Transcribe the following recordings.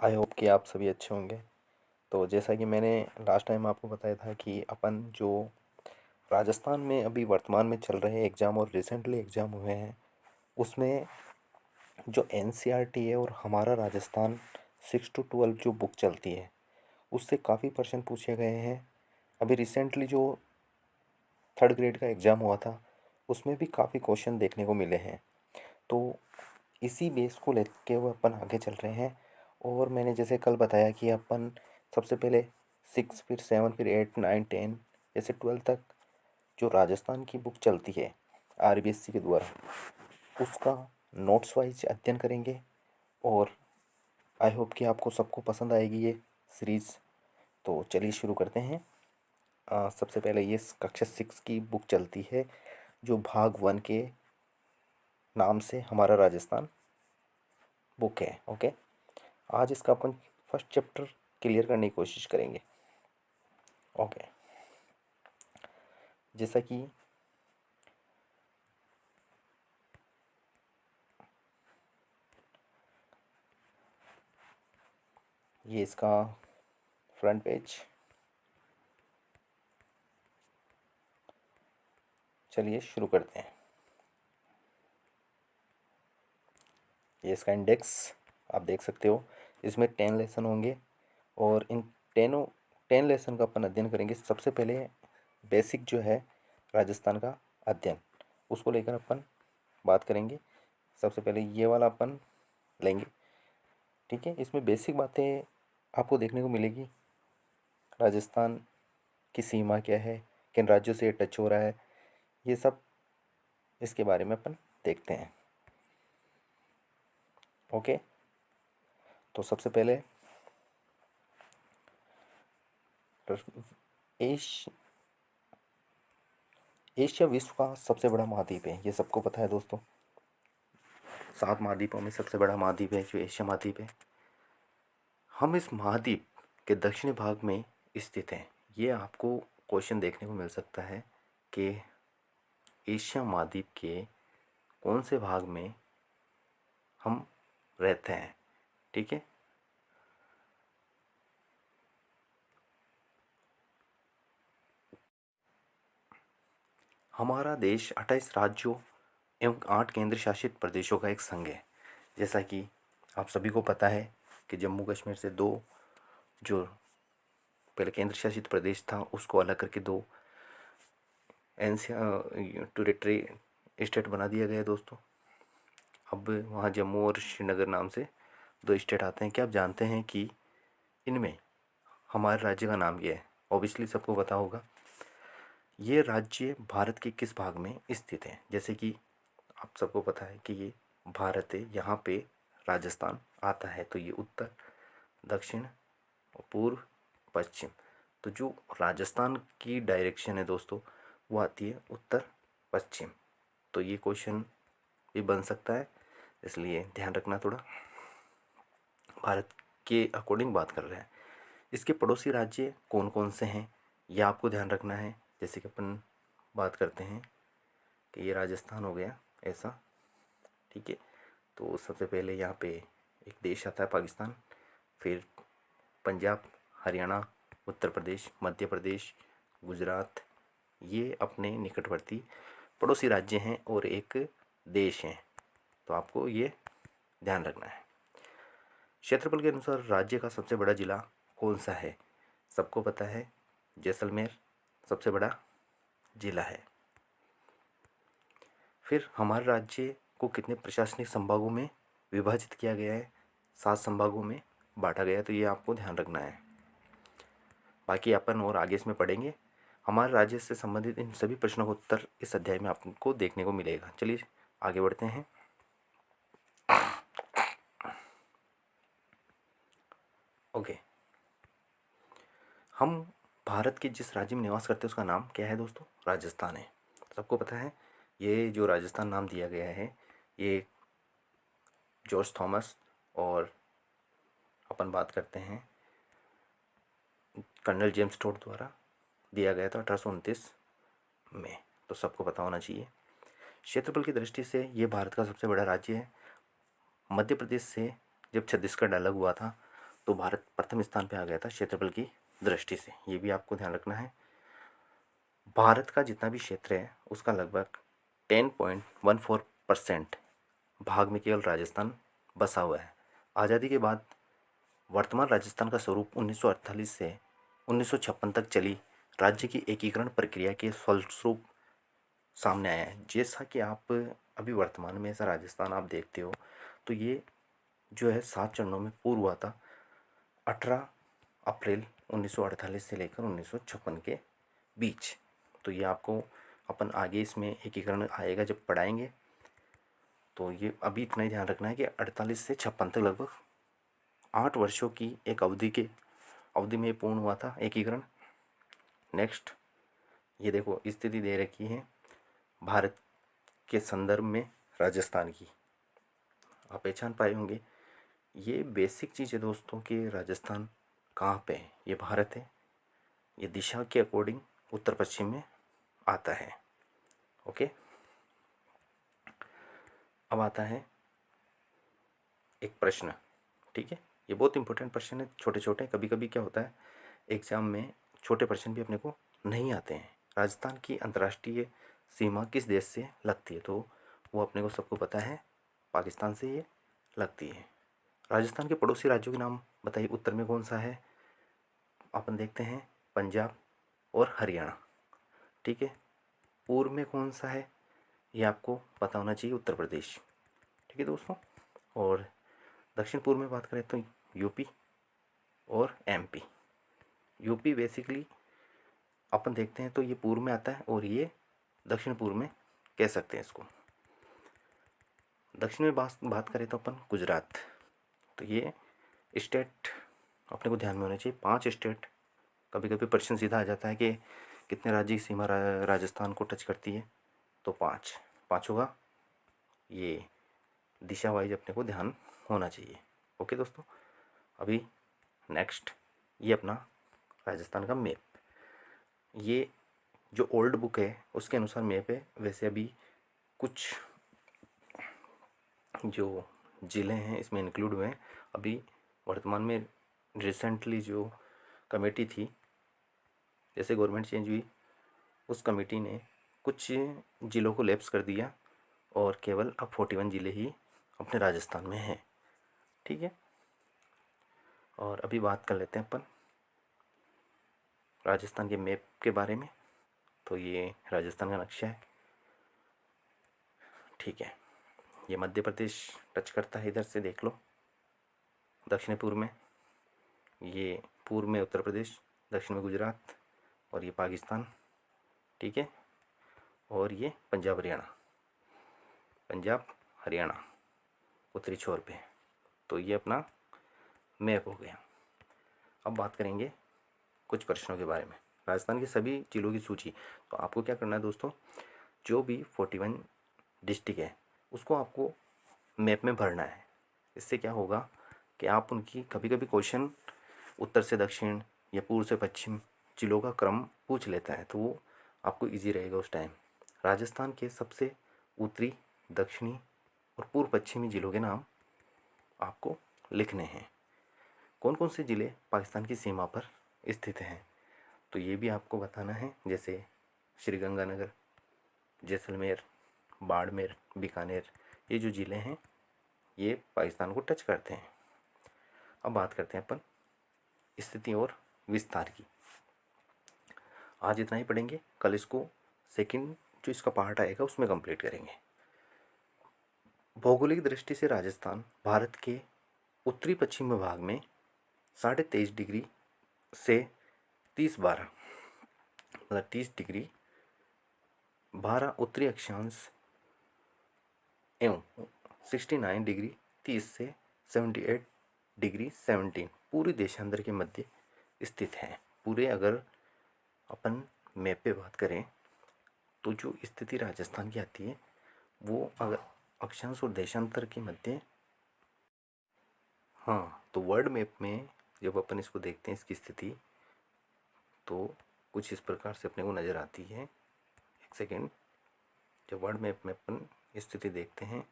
I hope कि आप सभी अच्छे होंगे। तो जैसा कि मैंने लास्ट टाइम आपको बताया था कि अपन जो राजस्थान में अभी वर्तमान में चल रहे एग्ज़ाम और रिसेंटली एग्ज़ाम हुए हैं, उसमें जो एनसीईआरटी है और हमारा राजस्थान 6 to 12 जो बुक चलती है, उससे काफ़ी प्रश्न पूछे गए हैं। अभी रिसेंटली जो थर्ड ग्रेड का एग्ज़ाम हुआ था, उसमें भी काफ़ी क्वेश्चन देखने को मिले हैं। तो इसी बेस को लेके वो अपन आगे चल रहे हैं। और मैंने जैसे कल बताया कि अपन सबसे पहले 6 फिर 7 फिर 8 9 10 जैसे 12 तक जो राजस्थान की बुक चलती है आरबीएससी के द्वारा, उसका नोट्स वाइज अध्ययन करेंगे। और आई होप कि आपको सबको पसंद आएगी ये सीरीज़। तो चलिए शुरू करते हैं। सबसे पहले ये कक्षा 6 की बुक चलती है, जो भाग 1 के नाम से हमारा राजस्थान बुक है। ओके, आज इसका अपन फर्स्ट चैप्टर क्लियर करने की कोशिश करेंगे। ओके, जैसा कि ये इसका फ्रंट पेज। चलिए शुरू करते हैं। ये इसका इंडेक्स आप देख सकते हो। इसमें 10 लेसन होंगे और इन 10 लेसन का अपन अध्ययन करेंगे। सबसे पहले बेसिक जो है राजस्थान का अध्ययन, उसको लेकर अपन बात करेंगे। सबसे पहले ये वाला अपन लेंगे, ठीक है। इसमें बेसिक बातें आपको देखने को मिलेगी। राजस्थान की सीमा क्या है, किन राज्यों से ये टच हो रहा है, ये सब इसके बारे में अपन देखते हैं। ओके, तो सबसे पहले एश एशिया विश्व का सबसे बड़ा महाद्वीप है, ये सबको पता है दोस्तों। 7 महाद्वीपों में सबसे बड़ा महाद्वीप है जो एशिया महाद्वीप है। हम इस महाद्वीप के दक्षिणी भाग में स्थित हैं। ये आपको क्वेश्चन देखने को मिल सकता है कि एशिया महाद्वीप के कौन से भाग में हम रहते हैं, ठीक है। हमारा देश 28 राज्यों एवं 8 केंद्र शासित प्रदेशों का एक संघ है। जैसा कि आप सभी को पता है कि जम्मू कश्मीर से दो जो पहले केंद्र शासित प्रदेश था, उसको अलग करके दो टेरिटरी स्टेट बना दिया गया है दोस्तों। अब वहाँ जम्मू और श्रीनगर नाम से दो स्टेट आते हैं। क्या आप जानते हैं कि इनमें हमारे राज्य का नाम क्या है? ऑब्वियसली सबको पता होगा। ये राज्य भारत के किस भाग में स्थित है? जैसे कि आप सबको पता है कि ये भारत है, यहाँ पे राजस्थान आता है, तो ये उत्तर, दक्षिण, पूर्व, पश्चिम। तो जो राजस्थान की डायरेक्शन है दोस्तों, वो आती है उत्तर पश्चिम। तो ये क्वेश्चन भी बन सकता है, इसलिए ध्यान रखना थोड़ा। भारत के अकॉर्डिंग बात कर रहे हैं। इसके पड़ोसी राज्य कौन कौन से हैं, यह आपको ध्यान रखना है। जैसे कि अपन बात करते हैं कि ये राजस्थान हो गया ऐसा, ठीक है। तो सबसे पहले यहाँ पे एक देश आता है पाकिस्तान, फिर पंजाब, हरियाणा, उत्तर प्रदेश, मध्य प्रदेश, गुजरात, ये अपने निकटवर्ती पड़ोसी राज्य हैं और एक देश हैं। तो आपको ये ध्यान रखना है। क्षेत्रफल के अनुसार राज्य का सबसे बड़ा जिला कौन सा है? सबको पता है, जैसलमेर सबसे बड़ा जिला है। फिर हमारे राज्य को कितने प्रशासनिक संभागों में विभाजित किया गया है? 7 संभागों में बांटा गया है, तो ये आपको ध्यान रखना है। बाकी अपन और आगे इसमें पढ़ेंगे। हमारे राज्य से संबंधित इन सभी प्रश्नों का उत्तर इस अध्याय में आपको देखने को मिलेगा। चलिए आगे बढ़ते हैं। ओके, हम भारत के जिस राज्य में निवास करते हैं उसका नाम क्या है दोस्तों? राजस्थान है। सबको पता है। ये जो राजस्थान नाम दिया गया है, ये जॉर्ज थॉमस और अपन बात करते हैं कर्नल जेम्स टोड द्वारा दिया गया था 1829 में। तो सबको पता होना चाहिए। क्षेत्रफल की दृष्टि से ये भारत का सबसे बड़ा राज्य है। मध्य प्रदेश से जब छत्तीसगढ़ अलग हुआ था, तो भारत प्रथम स्थान पे आ गया था क्षेत्रफल की दृष्टि से। ये भी आपको ध्यान रखना है। भारत का जितना भी क्षेत्र है उसका लगभग 10.14% भाग में केवल राजस्थान बसा हुआ है। आज़ादी के बाद वर्तमान राजस्थान का स्वरूप 1948 से 1956 तक चली राज्य की एकीकरण प्रक्रिया के फलस्वरूप सामने आया है। जैसा कि आप अभी वर्तमान में ऐसा राजस्थान आप देखते हो, तो ये जो है 7 चरणों में पूर्व हुआ था 18 अप्रैल 1948 से लेकर 1956 के बीच। तो ये आपको अपन आगे इसमें एकीकरण आएगा जब पढ़ाएंगे, तो ये अभी इतना ही ध्यान रखना है कि 48 से 56 तक लगभग 8 वर्षों की एक अवधि में पूर्ण हुआ था एकीकरण। नेक्स्ट, ये देखो स्थिति दे रखी है भारत के संदर्भ में राजस्थान की, आप पहचान पाए होंगे। ये बेसिक चीज़ है दोस्तों कि राजस्थान कहाँ पे है। ये भारत है, ये दिशा के अकॉर्डिंग उत्तर पश्चिम में आता है। ओके, अब आता है एक प्रश्न, ठीक है। ये बहुत इंपॉर्टेंट प्रश्न है, छोटे छोटे। कभी कभी क्या होता है एग्ज़ाम में छोटे प्रश्न भी अपने को नहीं आते हैं। राजस्थान की अंतर्राष्ट्रीय सीमा किस देश से लगती है, तो वो अपने को सबको पता है, पाकिस्तान से ये लगती है। राजस्थान के पड़ोसी राज्यों के नाम बताइए। उत्तर में कौन सा है, अपन देखते हैं पंजाब और हरियाणा, ठीक है। पूर्व में कौन सा है, ये आपको पता होना चाहिए, उत्तर प्रदेश, ठीक है दोस्तों। और दक्षिण पूर्व में बात करें तो यूपी और एमपी। यूपी बेसिकली अपन देखते हैं तो ये पूर्व में आता है और ये दक्षिण पूर्व में कह सकते हैं इसको। दक्षिण में बात करें तो अपन गुजरात। तो ये स्टेट अपने को ध्यान में होना चाहिए, 5 स्टेट। कभी कभी प्रश्न सीधा आ जाता है कि कितने राज्य की सीमा राजस्थान को टच करती है, तो 5 होगा। ये दिशा वाइज अपने को ध्यान होना चाहिए। ओके दोस्तों, अभी नेक्स्ट ये अपना राजस्थान का मैप। ये जो ओल्ड बुक है उसके अनुसार मैप है। वैसे अभी कुछ जो ज़िले हैं इसमें इंक्लूड हुए हैं। अभी वर्तमान में रिसेंटली जो कमेटी थी, जैसे गवर्नमेंट चेंज हुई, उस कमेटी ने कुछ ज़िलों को लैप्स कर दिया और केवल अब 41 ज़िले ही अपने राजस्थान में हैं, ठीक है। और अभी बात कर लेते हैं अपन राजस्थान के मैप के बारे में। तो ये राजस्थान का नक्शा है, ठीक है। ये मध्य प्रदेश टच करता है, इधर से देख लो। दक्षिण पूर्व में ये, पूर्व में उत्तर प्रदेश, दक्षिण में गुजरात और ये पाकिस्तान, ठीक है। और ये पंजाब हरियाणा उत्तरी छोर पे। तो ये अपना मैप हो गया। अब बात करेंगे कुछ प्रश्नों के बारे में। राजस्थान के सभी जिलों की सूची। तो आपको क्या करना है दोस्तों, जो भी 41 डिस्ट्रिक्ट है उसको आपको मैप में भरना है। इससे क्या होगा कि आप उनकी, कभी कभी क्वेश्चन उत्तर से दक्षिण या पूर्व से पश्चिम जिलों का क्रम पूछ लेता है, तो वो आपको इजी रहेगा उस टाइम। राजस्थान के सबसे उत्तरी, दक्षिणी और पूर्व पश्चिमी जिलों के नाम आपको लिखने हैं। कौन कौन से ज़िले पाकिस्तान की सीमा पर स्थित हैं, तो ये भी आपको बताना है। जैसे श्रीगंगानगर, जैसलमेर, बाड़मेर, बीकानेर, ये जो ज़िले हैं ये पाकिस्तान को टच करते हैं। अब बात करते हैं अपन स्थिति और विस्तार की। आज इतना ही पढ़ेंगे, कल इसको सेकंड जो इसका पार्ट आएगा उसमें कंप्लीट करेंगे। भौगोलिक दृष्टि से राजस्थान भारत के उत्तरी पश्चिम भाग में 23.5 डिग्री से 30-12 मतलब 30 डिग्री 12 उत्तरी अक्षांश एवं 69 डिग्री 30 से 78 डिग्री 17 पूरे देशांतर के मध्य स्थित है। पूरे अगर अपन मैप पे बात करें तो जो स्थिति राजस्थान की आती है वो अगर अक्षांश और देशांतर के मध्य, हाँ, तो वर्ल्ड मैप में जब अपन इसको देखते हैं इसकी स्थिति, तो कुछ इस प्रकार से अपने को नज़र आती है। एक सेकेंड, जब वर्ल्ड मैप में अपन स्थिति देखते हैं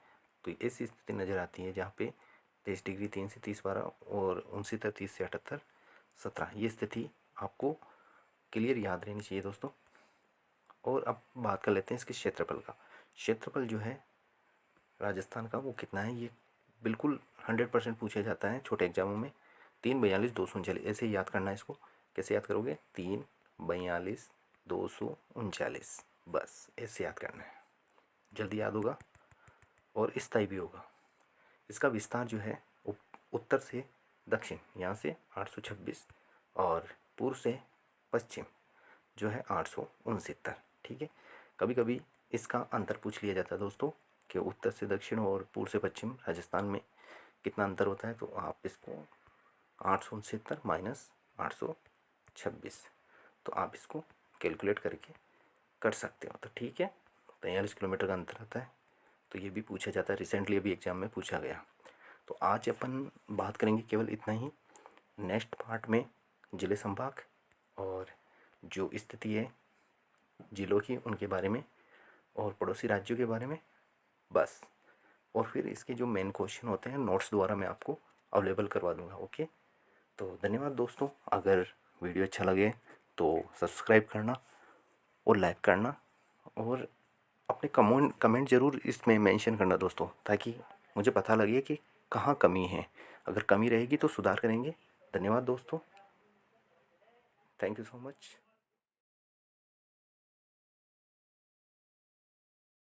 तो ऐसी स्थिति नज़र आती है जहाँ पे 23 डिग्री 3 से 30 12 और 69 30 से 78 17। ये स्थिति आपको क्लियर याद रहनी चाहिए दोस्तों। और अब बात कर लेते हैं इसके क्षेत्रफल का। क्षेत्रफल जो है राजस्थान का वो कितना है, ये बिल्कुल 100% पूछा जाता है छोटे एग्जामों में। 3 42 239 ऐसे याद करना है इसको। कैसे याद करोगे, 3 42 239, बस ऐसे याद करना है, जल्दी याद होगा और स्थायी भी होगा। इसका विस्तार जो है उत्तर से दक्षिण यहाँ से 826 और पूर्व से पश्चिम जो है 869। ठीक है, कभी कभी इसका अंतर पूछ लिया जाता है दोस्तों कि उत्तर से दक्षिण और पूर्व से पश्चिम राजस्थान में कितना अंतर होता है, तो आप इसको 869 माइनस 826, तो आप इसको कैलकुलेट करके कर सकते हो। तो ठीक है, 43 किलोमीटर का अंतर आता है। तो ये भी पूछा जाता है, रिसेंटली अभी एग्ज़ाम में पूछा गया। तो आज अपन बात करेंगे केवल इतना ही। नेक्स्ट पार्ट में जिले संभाग और जो स्थिति है जिलों की उनके बारे में और पड़ोसी राज्यों के बारे में, बस। और फिर इसके जो मेन क्वेश्चन होते हैं नोट्स द्वारा मैं आपको अवेलेबल करवा दूंगा। ओके, तो धन्यवाद दोस्तों। अगर वीडियो अच्छा लगे तो सब्सक्राइब करना और लाइक करना और अपने कमेंट ज़रूर इसमें मेंशन करना दोस्तों, ताकि मुझे पता लगे कि कहाँ कमी है। अगर कमी रहेगी तो सुधार करेंगे। धन्यवाद दोस्तों, थैंक यू सो मच।